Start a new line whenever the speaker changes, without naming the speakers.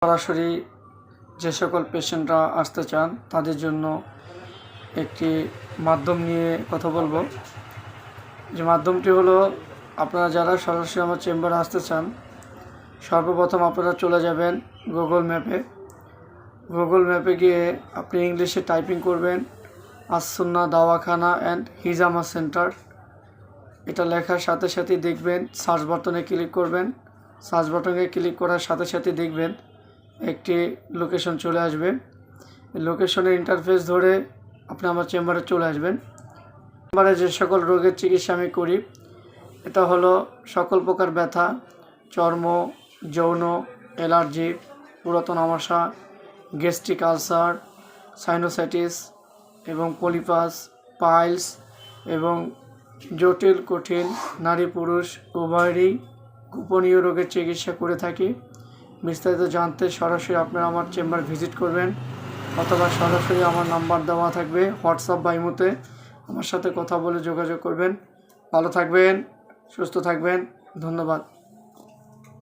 সরাসরি যে সকল পেশেন্টরা আসতে চান তাদের জন্য একটি মাধ্যম নিয়ে কথা বলবো। যে মাধ্যমটি হলো, আপনারা যারা সরাসরি আমার চেম্বারে আসতে চান, সর্বপ্রথম আপনারা চলে যাবেন গুগল ম্যাপে গিয়ে আপনি ইংলিশে টাইপিং করবেন আসুন্না দাওয়াখানা অ্যান্ড হিজামা সেন্টার। এটা লেখার সাথে সাথে দেখবেন সার্চ বাটনে ক্লিক করবেন। সার্চ বাটনে ক্লিক করার সাথে সাথে দেখবেন একটি লোকেশন চলে আসবে। লোকেশনের ইন্টারফেস ধরে আপনি আমার চেম্বারে চলে আসবেন। চেম্বারে যে সকল রোগের চিকিৎসা আমি করি, এটা হলো সকল প্রকার ব্যথা, চর্ম, যৌন, অ্যালার্জি, পুরাতন আমাশা, গ্যাস্ট্রিক আলসার, সাইনোসাইটিস এবং পলিপাস, পাইলস এবং জটিল কঠিন নারী পুরুষ উভয়েরই গোপনীয় রোগের চিকিৎসা করে থাকি। বিস্তারিত জানতে সরাসরি আপনারা আমার চেম্বার ভিজিট করবেন, অথবা সরাসরি আমার নাম্বার দেওয়া থাকবে হোয়াটসঅ্যাপ বা ইমোতে আমার সাথে কথা বলে যোগাযোগ করবেন। ভালো থাকবেন, সুস্থ থাকবেন, ধন্যবাদ।